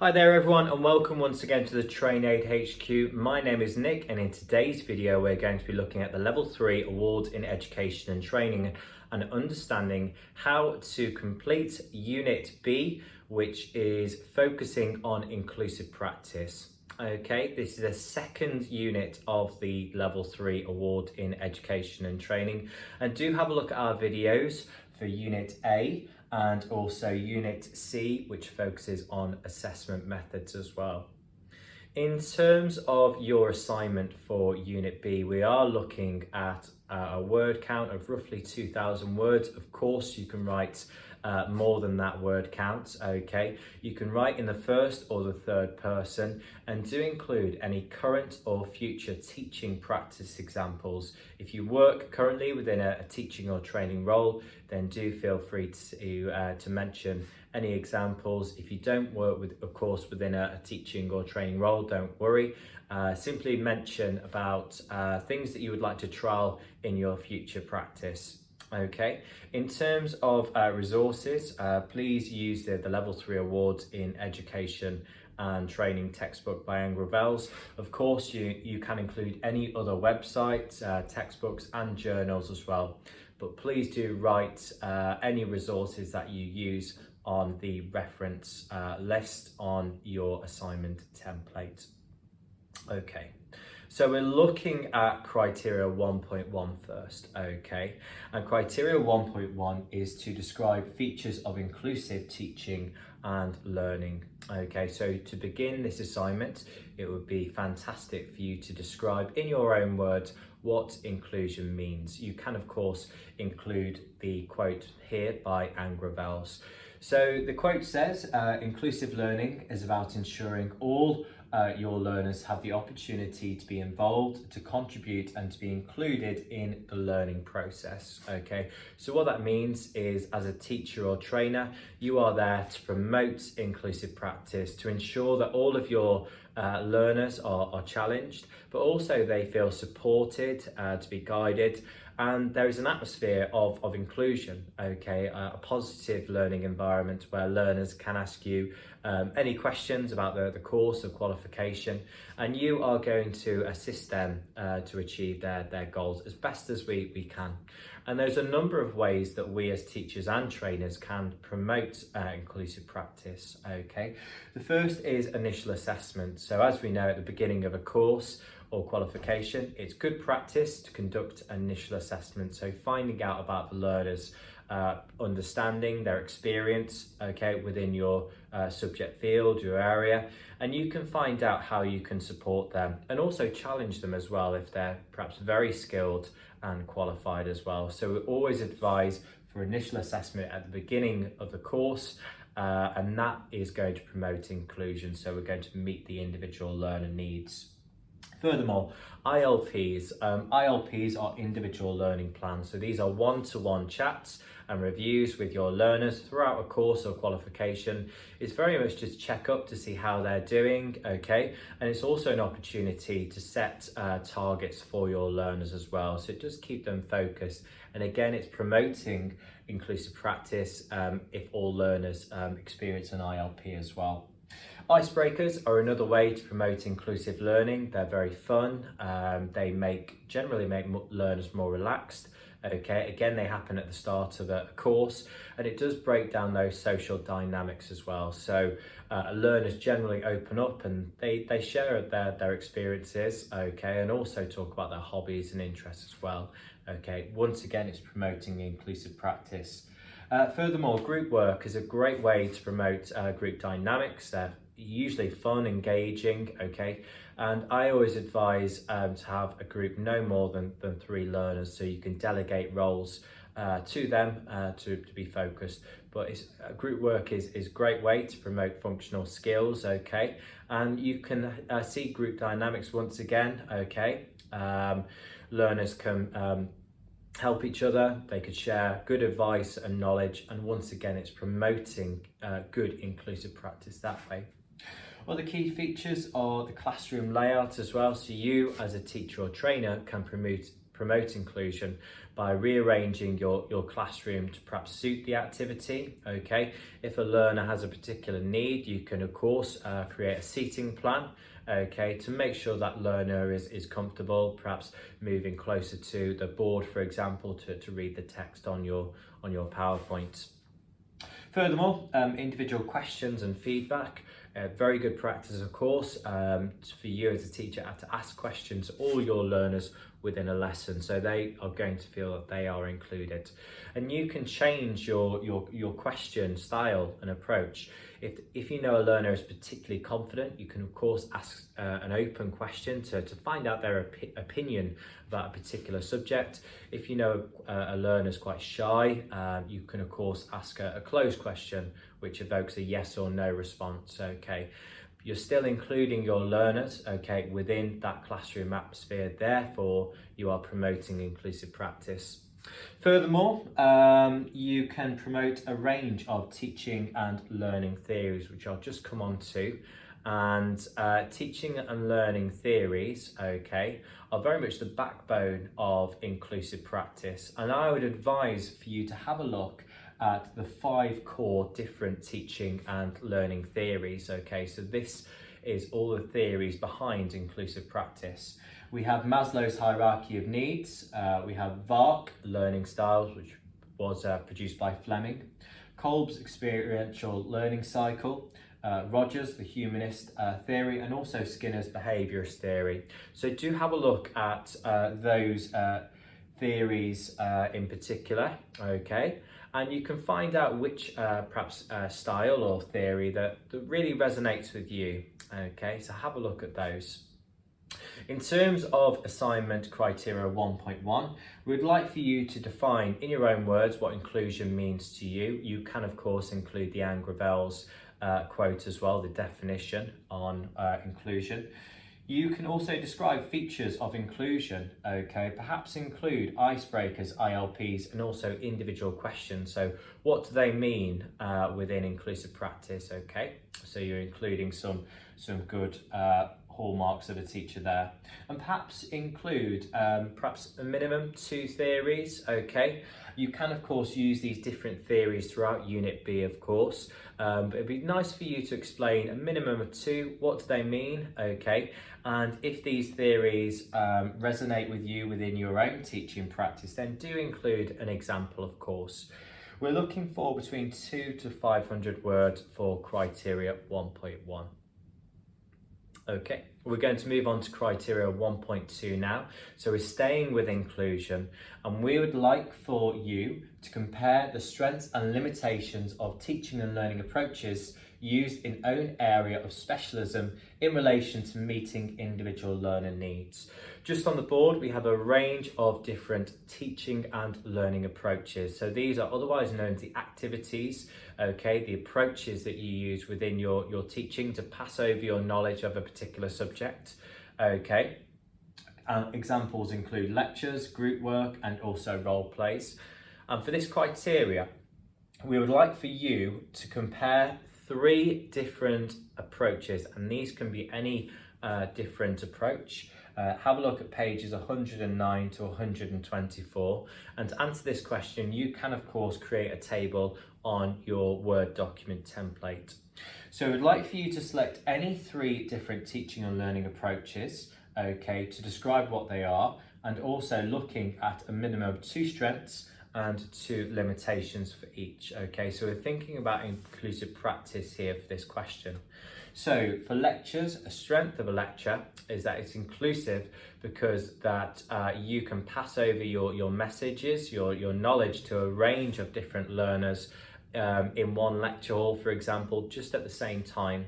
Hi there everyone and welcome once again to the TrainAid HQ. My name is Nick and in today's video we're going to be looking at the Level 3 Awards in Education and Training and understanding how to complete Unit B, which is focusing on inclusive practice. Okay, this is the second unit of the Level 3 Award in Education and Training, and do have a look at our videos for Unit A and also Unit C, which focuses on assessment methods as well. In terms of your assignment for Unit B, we are looking at a word count of roughly 2,000 words. Of course, you can write more than that word count, okay? You can write in the first or the third person and do include any current or future teaching practice examples. If you work currently within a teaching or training role, then do feel free to mention any examples. If you don't work with, of course, within a teaching or training role, don't worry. Simply mention about things that you would like to trial in your future practice. Okay, in terms of resources, please use the Level 3 Awards in Education and Training textbook by Anne Gravels. Of course, you can include any other websites, textbooks and journals as well. But please do write any resources that you use on the reference list on your assignment template. Okay. So we're looking at criteria 1.1 first, okay? And criteria 1.1 is to describe features of inclusive teaching and learning. Okay, so to begin this assignment, it would be fantastic for you to describe in your own words what inclusion means. You can, of course, include the quote here by Anne Gravels. So the quote says, inclusive learning is about ensuring all your learners have the opportunity to be involved, to contribute and to be included in the learning process. Okay, so what that means is, as a teacher or trainer, you are there to promote inclusive practice, to ensure that all of your learners are challenged, but also they feel supported, to be guided, and there is an atmosphere of inclusion, okay, a positive learning environment where learners can ask you any questions about the course or qualification, and you are going to assist them to achieve their goals as best as we can. And there's a number of ways that we as teachers and trainers can promote inclusive practice, okay? The first is initial assessment. So as we know, at the beginning of a course or qualification, it's good practice to conduct initial assessment. So finding out about the learners' understanding, their experience, okay, within your subject field, your area, and you can find out how you can support them and also challenge them as well if they're perhaps very skilled and qualified as well. So we always advise for initial assessment at the beginning of the course, and that is going to promote inclusion. So we're going to meet the individual learner needs. Furthermore, ILPs. ILPs are individual learning plans. So these are one-to-one chats and reviews with your learners throughout a course or qualification. It's very much just check up to see how they're doing, okay? And it's also an opportunity to set targets for your learners as well. So it does keep them focused. And again, it's promoting inclusive practice if all learners experience an ILP as well. Icebreakers are another way to promote inclusive learning. They're very fun. They generally make learners more relaxed. Okay, again, they happen at the start of a course, and it does break down those social dynamics as well. So learners generally open up and they share their experiences, okay, and also talk about their hobbies and interests as well. Okay, once again, it's promoting inclusive practice. Furthermore, group work is a great way to promote group dynamics. They're usually fun, engaging, okay? And I always advise to have a group no more than 3 learners, so you can delegate roles to them to be focused. But group work is a great way to promote functional skills, okay? And you can see group dynamics once again, okay? Learners can help each other, they could share good advice and knowledge, and once again it's promoting good inclusive practice that way. Other key features are the classroom layout as well, so you as a teacher or trainer can promote promote inclusion by rearranging your classroom to perhaps suit the activity. Okay, if a learner has a particular need, you can of course create a seating plan, okay, to make sure that learner is comfortable, perhaps moving closer to the board, for example, to read the text on your PowerPoint. Furthermore, individual questions and feedback, very good practice of course, for you as a teacher to ask questions to all your learners within a lesson, so they are going to feel that they are included. And you can change your question style and approach. If you know a learner is particularly confident, you can of course ask an open question to find out their opinion about a particular subject. If you know a learner is quite shy, you can of course ask a closed question which evokes a yes or no response. Okay, you're still including your learners, okay, within that classroom atmosphere, therefore you are promoting inclusive practice. Furthermore, you can promote a range of teaching and learning theories, which I'll just come on to. And teaching and learning theories, okay, are very much the backbone of inclusive practice. And I would advise for you to have a look at the 5 core different teaching and learning theories, okay. So this is all the theories behind inclusive practice. We have Maslow's hierarchy of needs, we have VARK, learning styles, which was produced by Fleming, Kolb's experiential learning cycle, Rogers, the humanist theory, and also Skinner's behaviourist theory. So do have a look at those theories in particular, okay? And you can find out which perhaps style or theory that really resonates with you, okay? So have a look at those. In terms of assignment criteria 1.1, we'd like for you to define in your own words what inclusion means to you. You can of course include the Anne Gravel's quote as well, the definition on inclusion. You can also describe features of inclusion, okay? Perhaps include icebreakers, ILPs, and also individual questions. So what do they mean within inclusive practice, okay? So you're including some good hallmarks of a teacher there. And perhaps include perhaps a minimum 2 theories, okay? You can of course use these different theories throughout Unit B, of course, but it'd be nice for you to explain a minimum of 2, what do they mean, okay? And if these theories resonate with you within your own teaching practice, then do include an example, of course. We're looking for between 200 to 500 words for criteria 1.1. Okay, we're going to move on to criteria 1.2 now. So we're staying with inclusion, and we would like for you to compare the strengths and limitations of teaching and learning approaches used in own area of specialism in relation to meeting individual learner needs. Just on the board, we have a range of different teaching and learning approaches. So these are otherwise known as the activities, okay, the approaches that you use within your teaching to pass over your knowledge of a particular subject, okay. Examples include lectures, group work, and also role plays. And for this criteria, we would like for you to compare 3 different approaches, and these can be any different approach. Have a look at pages 109 to 124, and to answer this question you can of course create a table on your Word document template. So we'd like for you to select any 3 different teaching and learning approaches, okay, to describe what they are, and also looking at a minimum of 2 strengths and 2 limitations for each, okay? So we're thinking about inclusive practice here for this question. So for lectures, a strength of a lecture is that it's inclusive because that you can pass over your messages, your knowledge to a range of different learners in one lecture hall, for example, just at the same time.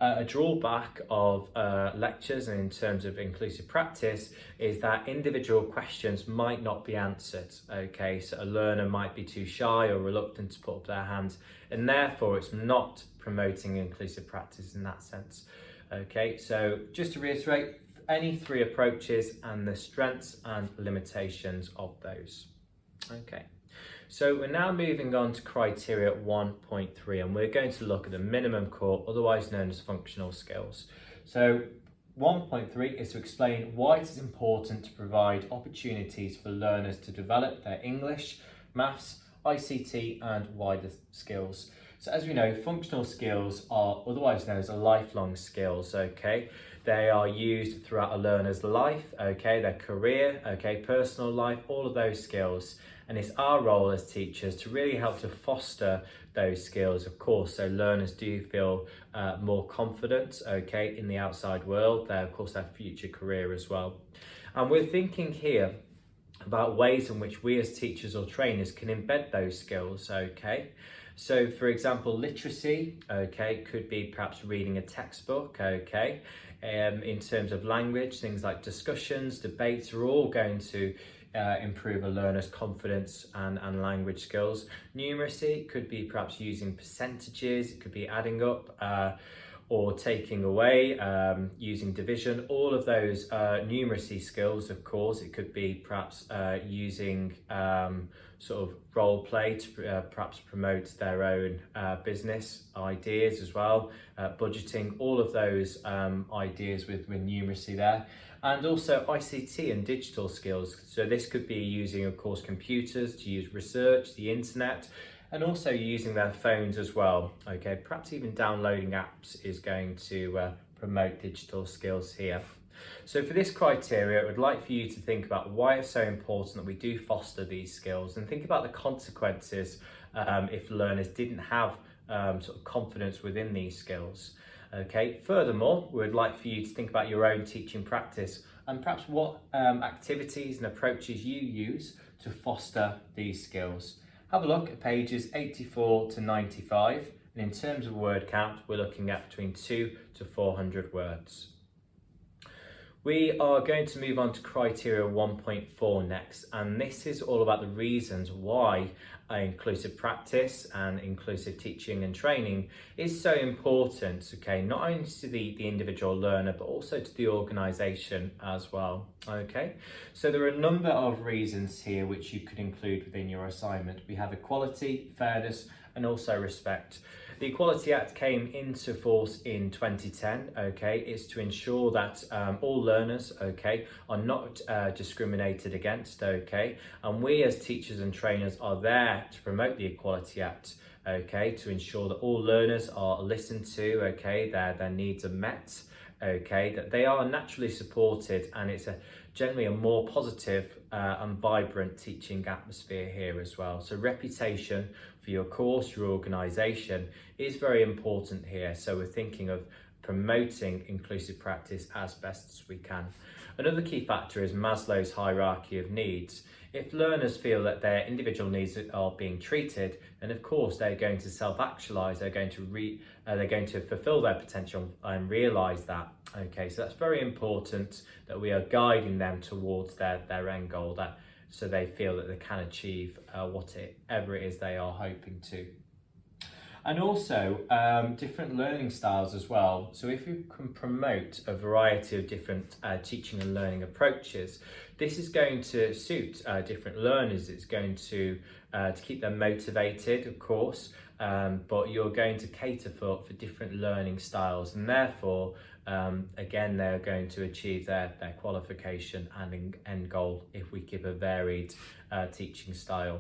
A drawback of lectures and in terms of inclusive practice is that individual questions might not be answered, okay? So a learner might be too shy or reluctant to put up their hands, and therefore it's not promoting inclusive practice in that sense, okay? So just to reiterate, any 3 approaches and the strengths and limitations of those, okay? So we're now moving on to criteria 1.3, and we're going to look at the minimum core, otherwise known as functional skills. So 1.3 is to explain why it is important to provide opportunities for learners to develop their English, maths, ICT and wider skills. So as we know, functional skills are otherwise known as lifelong skills, okay? They are used throughout a learner's life, okay, their career, okay, personal life, all of those skills. And it's our role as teachers to really help to foster those skills, of course, so learners do feel more confident, okay, in the outside world, of course, their future career as well. And we're thinking here about ways in which we as teachers or trainers can embed those skills, okay? So for example, literacy, okay, could be perhaps reading a textbook, okay? In terms of language, things like discussions, debates are all going to improve a learner's confidence and language skills. Numeracy could be perhaps using percentages, it could be adding up or taking away, using division, all of those numeracy skills, of course. It could be perhaps using sort of role play to perhaps promote their own business ideas as well, budgeting, all of those ideas with numeracy there. And also ICT and digital skills. So this could be using, of course, computers to use research, the internet, and also using their phones as well. Okay, perhaps even downloading apps is going to promote digital skills here. So for this criteria, I would like for you to think about why it's so important that we do foster these skills and think about the consequences if learners didn't have sort of confidence within these skills. Okay. Furthermore, we would like for you to think about your own teaching practice and perhaps what activities and approaches you use to foster these skills. Have a look at pages 84 to 95, and in terms of word count, we're looking at between 200 to 400 words. We are going to move on to criteria 1.4 next, and this is all about the reasons why inclusive practice and inclusive teaching and training is so important, okay, not only to the individual learner but also to the organisation as well, okay. So there are a number of reasons here which you could include within your assignment. We have equality, fairness and also respect. The Equality Act came into force in 2010, okay. It's to ensure that all learners, okay, are not discriminated against, okay. And we as teachers and trainers are there to promote the Equality Act, okay, to ensure that all learners are listened to, okay, their needs are met, okay, that they are naturally supported, and it's generally a more positive and vibrant teaching atmosphere here as well. So reputation for your course, your organisation is very important here. So we're thinking of promoting inclusive practice as best as we can. Another key factor is Maslow's hierarchy of needs. If learners feel that their individual needs are being treated, then of course they're going to self-actualize, they're going to fulfill their potential and realize that. Okay, so that's very important that we are guiding them towards their end goal, so they feel that they can achieve whatever it is they are hoping to. And also different learning styles as well. So if you can promote a variety of different teaching and learning approaches, this is going to suit different learners. It's going to keep them motivated, of course, but you're going to cater for different learning styles, and therefore again they're going to achieve their qualification and end goal if we give a varied teaching style.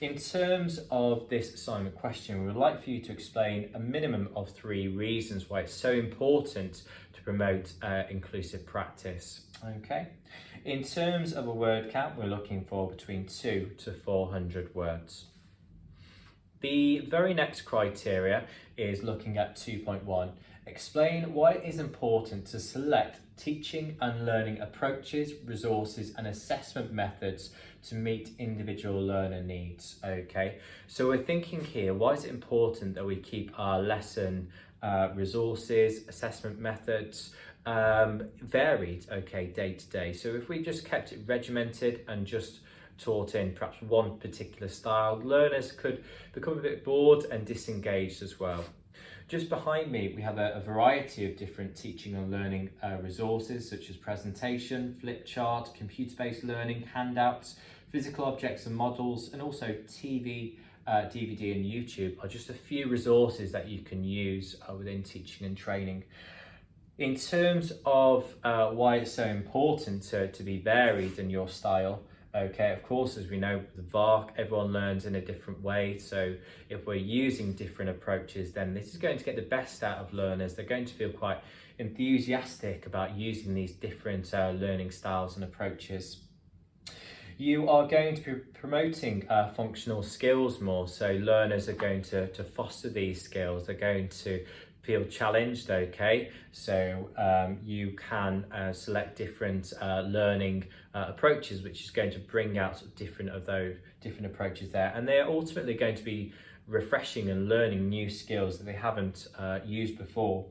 In terms of this assignment question, we would like for you to explain a minimum of 3 reasons why it's so important to promote inclusive practice. Okay. In terms of a word count, we're looking for between 200 to 400 words. The very next criteria is looking at 2.1. Explain why it is important to select teaching and learning approaches, resources and assessment methods to meet individual learner needs. Okay, so we're thinking here, why is it important that we keep our lesson resources, assessment methods varied, okay, day to day? So if we just kept it regimented and just taught in perhaps one particular style, learners could become a bit bored and disengaged as well. Just behind me, we have a variety of different teaching and learning resources, such as presentation, flip chart, computer-based learning, handouts, physical objects and models, and also TV, DVD and YouTube are just a few resources that you can use within teaching and training. In terms of why it's so important to be varied in your style, okay, of course, as we know, the VARC, everyone learns in a different way. So if we're using different approaches, then this is going to get the best out of learners. They're going to feel quite enthusiastic about using these different learning styles and approaches. You are going to be promoting functional skills more. So learners are going to foster these skills. They're going to feel challenged, okay? So you can select different learning approaches, which is going to bring out sort of different approaches there. And they're ultimately going to be refreshing and learning new skills that they haven't used before.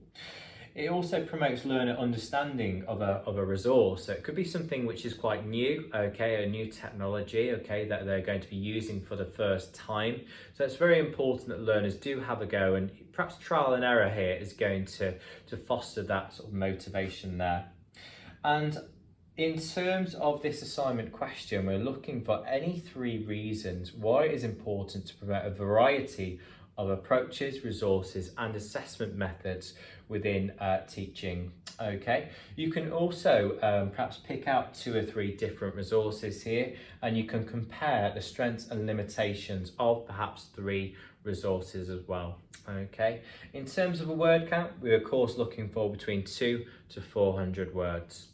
It also promotes learner understanding of a resource. So it could be something which is quite new, okay, a new technology, okay, that they're going to be using for the first time. So it's very important that learners do have a go, and perhaps trial and error here is going to foster that sort of motivation there. And in terms of this assignment question, we're looking for any 3 reasons why it is important to promote a variety of approaches, resources and assessment methods within teaching. Okay, you can also perhaps pick out 2 or 3 different resources here, and you can compare the strengths and limitations of perhaps 3 resources as well. Okay, in terms of a word count, we're of course looking for between 200 to 400 words.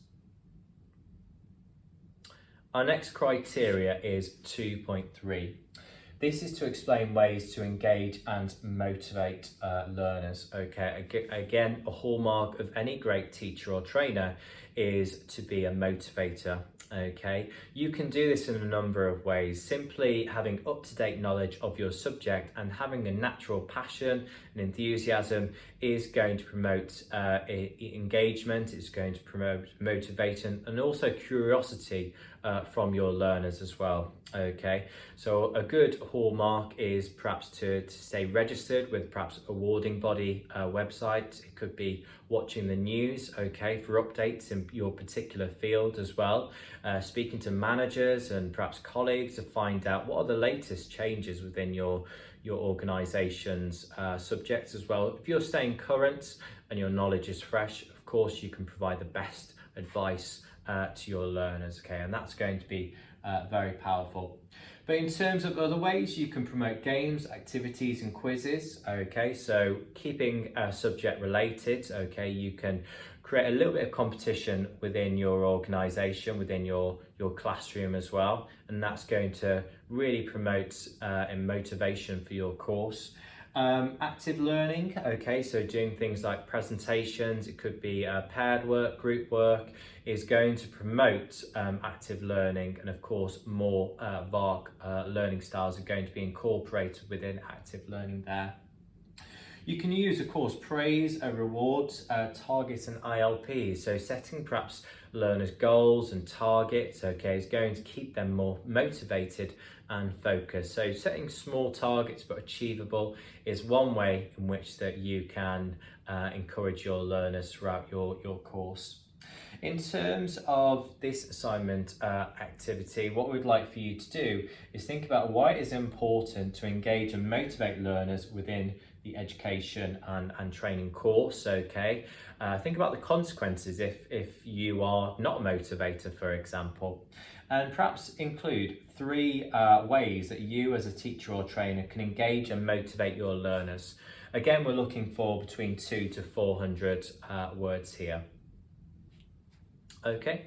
Our next criteria is 2.3. This is to explain ways to engage and motivate learners. Okay, again, a hallmark of any great teacher or trainer is to be a motivator. Okay, you can do this in a number of ways. Simply having up-to-date knowledge of your subject and having a natural passion and enthusiasm is going to promote engagement. It's going to promote motivation and also curiosity from your learners as well. Okay, so a good hallmark is perhaps to stay registered with perhaps awarding body website. It could be watching the news, okay, for updates in your particular field as well. Speaking to managers and perhaps colleagues to find out what are the latest changes within your organisation's subjects as well. If you're staying current and your knowledge is fresh, of course you can provide the best advice to your learners, okay, and that's going to be very powerful. But in terms of other ways, you can promote games, activities and quizzes, okay, so keeping subject related, okay, you can create a little bit of competition within your organisation, within your classroom as well, and that's going to really promote motivation for your course. Active learning, okay, so doing things like presentations, it could be paired work, group work, is going to promote active learning, and of course more VARC learning styles are going to be incorporated within active learning there. You can use, of course, praise, rewards, targets and ILPs. So setting perhaps learners' goals and targets, okay, is going to keep them more motivated and focused. So setting small targets but achievable is one way in which that you can encourage your learners throughout your course. In terms of this assignment activity, what we'd like for you to do is think about why it is important to engage and motivate learners within the education and training course, okay? Think about the consequences if you are not a motivator, for example, and perhaps include 3 ways that you as a teacher or trainer can engage and motivate your learners. Again, we're looking for between 200 to 400 words here. Okay,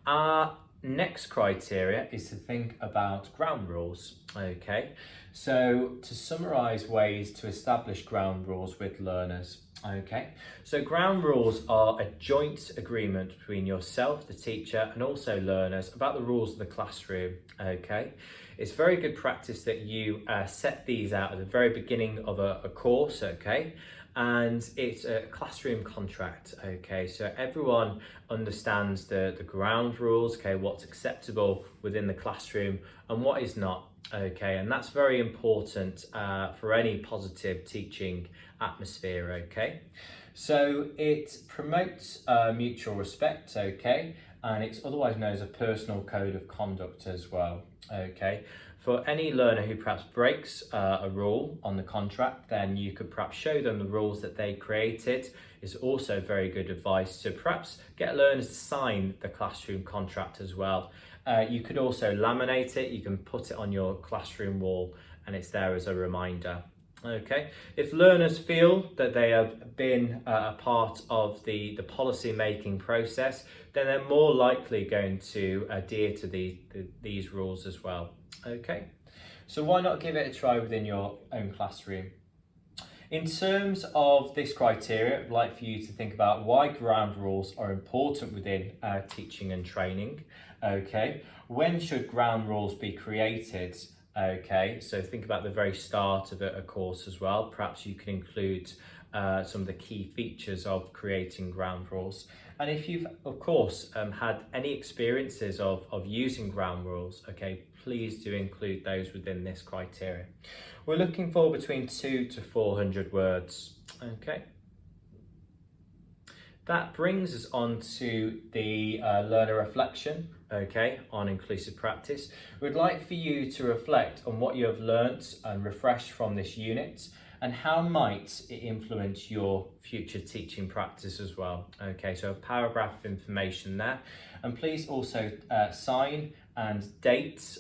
our next criteria is to think about ground rules, okay? So to summarise ways to establish ground rules with learners, okay? So ground rules are a joint agreement between yourself, the teacher, and also learners about the rules of the classroom, okay? It's very good practice that you set these out at the very beginning of a course, okay? And it's a classroom contract, okay? So everyone understands the ground rules, okay? What's acceptable within the classroom and what is not, okay? And that's very important for any positive teaching atmosphere, okay? So it promotes mutual respect, okay? And it's otherwise known as a personal code of conduct as well, okay? For any learner who perhaps breaks a rule on the contract, then you could perhaps show them the rules that they created. Is also very good advice to perhaps get learners to sign the classroom contract as well. You could also laminate it, you can put it on your classroom wall and it's there as a reminder. Okay, if learners feel that they have been a part of the policy making process, then they're more likely going to adhere to these rules as well. Okay, so why not give it a try within your own classroom? In terms of this criteria, I'd like for you to think about why ground rules are important within teaching and training. Okay, when should ground rules be created? Okay, so think about the very start of a course as well. Perhaps you can include some of the key features of creating ground rules. And if you've, of course, had any experiences of using ground rules, okay, please do include those within this criteria. We're looking for between 200 to 400 words, okay. That brings us on to the learner reflection, okay, on inclusive practice. We'd like for you to reflect on what you have learnt and refreshed from this unit and how might it influence your future teaching practice as well. Okay, so a paragraph of information there. And please also sign and date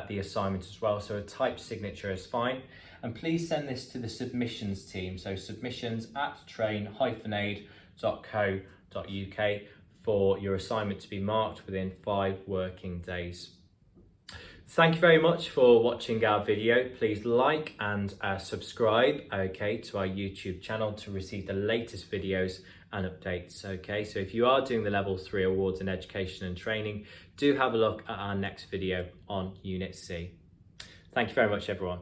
the assignment as well. So a typed signature is fine. And please send this to the submissions team. So submissions@train-aid.co.uk for your assignment to be marked within 5 working days. Thank you very much for watching our video. Please like and subscribe, okay, to our YouTube channel to receive the latest videos and updates, okay. So if you are doing the Level 3 Awards in Education and Training, do have a look at our next video on Unit C. Thank you very much, everyone.